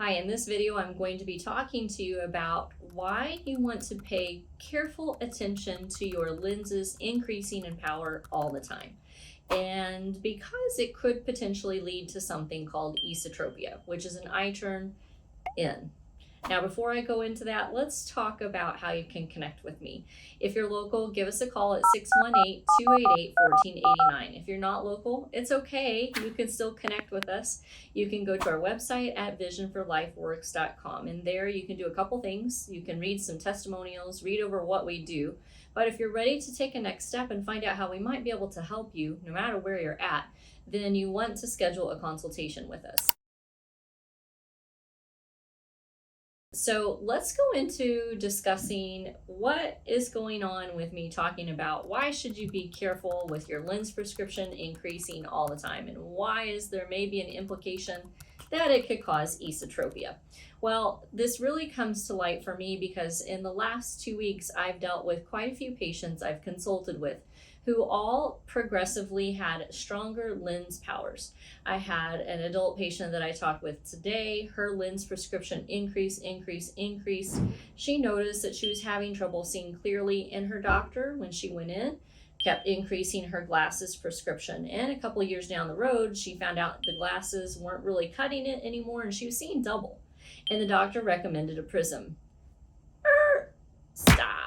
Hi, in this video I'm going to be talking to you about why you want to pay careful attention to your lenses increasing in power all the time. And because it could potentially lead to something called esotropia, which is an eye turn in. Now, before I go into that, let's talk about how you can connect with me. If you're local, give us a call at 618-288-1489. If you're not local, it's okay. You can still connect with us. You can go to our website at visionforlifeworks.com, and there you can do a couple things. You can read some testimonials, read over what we do. But if you're ready to take a next step and find out how we might be able to help you, no matter where you're at, then you want to schedule a consultation with us. So let's go into discussing what is going on with me talking about why should you be careful with your lens prescription increasing all the time, and why is there maybe an implication that it could cause esotropia. Well, this really comes to light for me because in the last 2 weeks I've dealt with quite a few patients I've consulted with who all progressively had stronger lens powers. I had an adult patient that I talked with today. Her lens prescription increased. She noticed that she was having trouble seeing clearly, and her doctor, when she went in, kept increasing her glasses prescription. And a couple of years down the road, she found out the glasses weren't really cutting it anymore, and she was seeing double. And the doctor recommended a prism. Stop.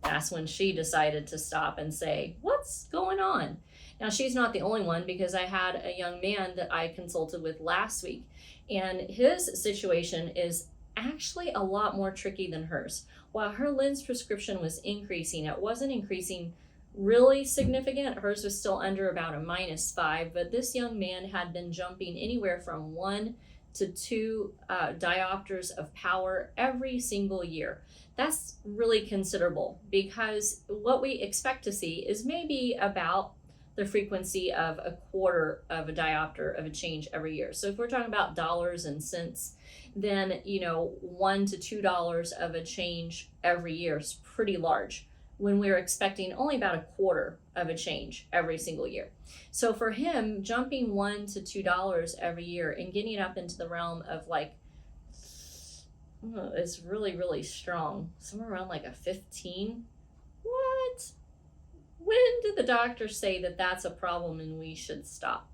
That's when she decided to stop and say, what's going on? Now, she's not the only one, because I had a young man that I consulted with last week, and his situation is actually a lot more tricky than hers. While her lens prescription was increasing, it wasn't increasing really significant. Hers was still under about a -5, but this young man had been jumping anywhere from 1 to 2 diopters of power every single year. That's really considerable, because what we expect to see is maybe about the frequency of a quarter of a diopter of a change every year. So if we're talking about dollars and cents, then $1 to $2 of a change every year is pretty large, when we're expecting only about a quarter of a change every single year. So for him, jumping $1 to $2 every year and getting up into the realm of it's really strong, somewhere around like a 15. What? When did the doctor say that that's a problem and we should stop?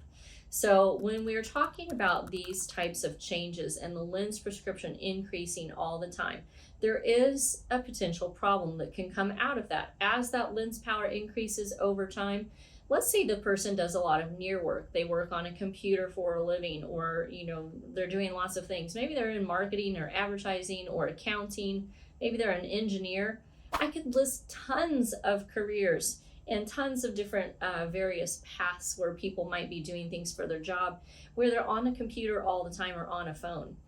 So when we're talking about these types of changes and the lens prescription increasing all the time, there is a potential problem that can come out of that. As that lens power increases over time, let's say the person does a lot of near work. They work on a computer for a living, or they're doing lots of things. Maybe they're in marketing or advertising or accounting. Maybe they're an engineer. I could list tons of careers and tons of different various paths where people might be doing things for their job, where they're on a computer all the time or on a phone.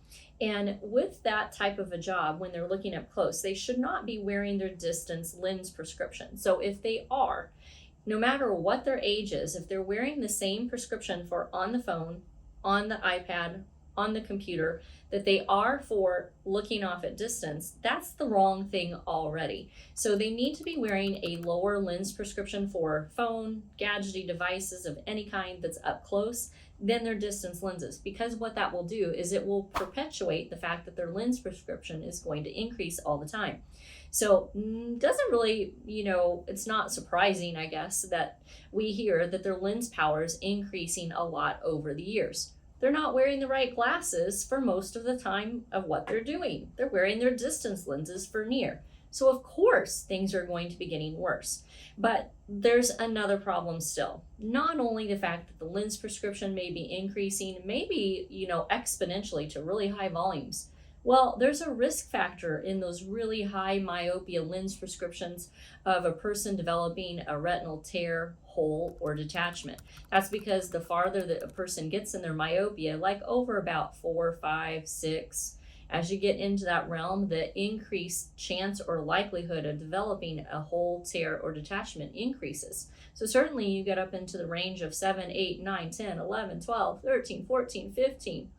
And with that type of a job, when they're looking up close, they should not be wearing their distance lens prescription. So if they are, no matter what their age is, if they're wearing the same prescription for on the phone, on the iPad, on the computer, that they are for looking off at distance, that's the wrong thing already. So they need to be wearing a lower lens prescription for phone, gadgety devices of any kind that's up close than their distance lenses, because what that will do is it will perpetuate the fact that their lens prescription is going to increase all the time. So doesn't really, it's not surprising, I guess, that we hear that their lens power is increasing a lot over the years. They're not wearing the right glasses for most of the time of what they're doing. They're wearing their distance lenses for near. So of course things are going to be getting worse. But there's another problem still. Not only the fact that the lens prescription may be increasing, maybe, exponentially to really high volumes. Well, there's a risk factor in those really high myopia lens prescriptions of a person developing a retinal tear, hole, or detachment. That's because the farther that a person gets in their myopia, like over about 4, 5, 6, as you get into that realm, the increased chance or likelihood of developing a hole, tear, or detachment increases. So certainly you get up into the range of 7, 8, 9, 10, 11, 12, 13, 14, 15.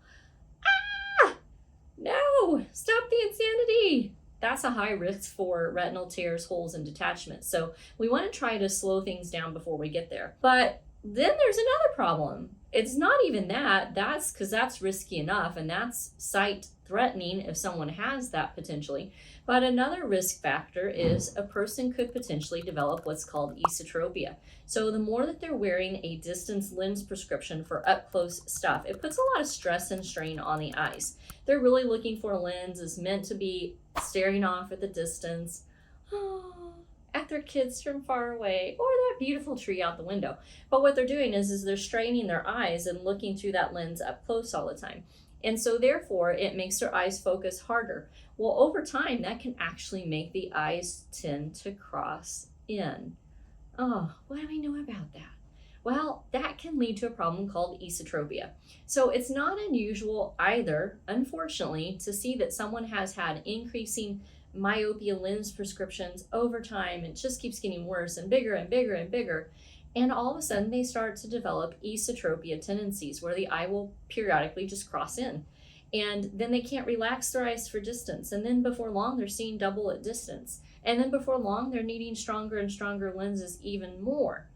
No, stop the insanity. That's a high risk for retinal tears, holes, and detachments. So we want to try to slow things down before we get there. But then there's another problem. It's not even that. That's because that's risky enough and that's sight threatening if someone has that potentially. But another risk factor is a person could potentially develop what's called esotropia. So the more that they're wearing a distance lens prescription for up close stuff, it puts a lot of stress and strain on the eyes. They're really looking for a lens is meant to be staring off at the distance. At their kids from far away, or that beautiful tree out the window. But what they're doing is they're straining their eyes and looking through that lens up close all the time. And so therefore it makes their eyes focus harder. Well, over time that can actually make the eyes tend to cross in. Oh, what do we know about that? Well, that can lead to a problem called esotropia. So it's not unusual either, unfortunately, to see that someone has had increasing myopia lens prescriptions over time. It just keeps getting worse and bigger and bigger and bigger. And all of a sudden they start to develop esotropia tendencies where the eye will periodically just cross in. And then they can't relax their eyes for distance. And then before long, they're seeing double at distance. And then before long, they're needing stronger and stronger lenses even more.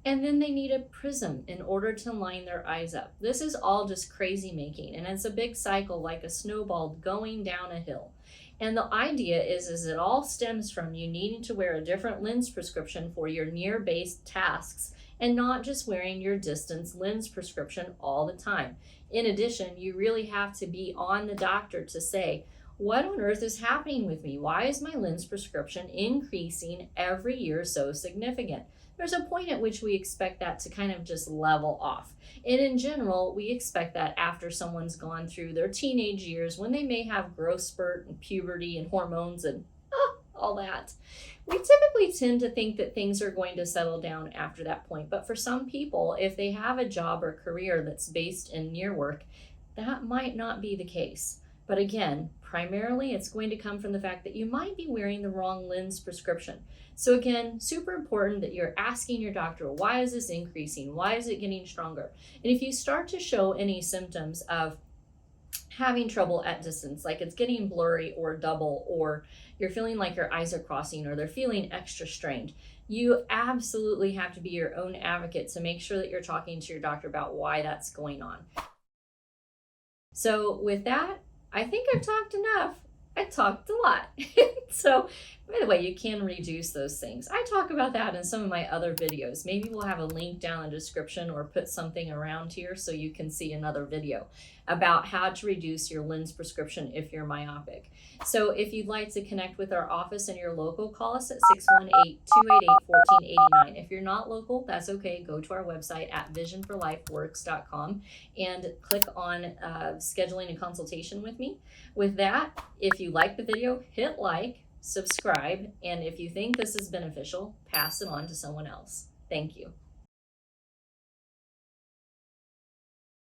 And then they need a prism in order to line their eyes up. This is all just crazy making, and it's a big cycle like a snowball going down a hill. And the idea is it all stems from you needing to wear a different lens prescription for your near-based tasks and not just wearing your distance lens prescription all the time. In addition, you really have to be on the doctor to say, what on earth is happening with me? Why is my lens prescription increasing every year so significant? There's a point at which we expect that to kind of just level off. And in general, we expect that after someone's gone through their teenage years, when they may have growth spurt and puberty and hormones and all that. We typically tend to think that things are going to settle down after that point. But for some people, if they have a job or career that's based in near work, that might not be the case. But again, primarily it's going to come from the fact that you might be wearing the wrong lens prescription. So again, super important that you're asking your doctor, why is this increasing? Why is it getting stronger? And if you start to show any symptoms of having trouble at distance, like it's getting blurry or double, or you're feeling like your eyes are crossing, or they're feeling extra strained, you absolutely have to be your own advocate to make sure that you're talking to your doctor about why that's going on. So with that, I think I've talked enough. I talked a lot. So, by the way, you can reduce those things. I talk about that in some of my other videos. Maybe we'll have a link down in the description or put something around here so you can see another video about how to reduce your lens prescription if you're myopic. So if you'd like to connect with our office in your local, call us at 618-288-1489. If you're not local, that's okay. Go to our website at visionforlifeworks.com and click on scheduling a consultation with me. With that, if you like the video, hit like, subscribe, and if you think this is beneficial, pass it on to someone else. Thank you.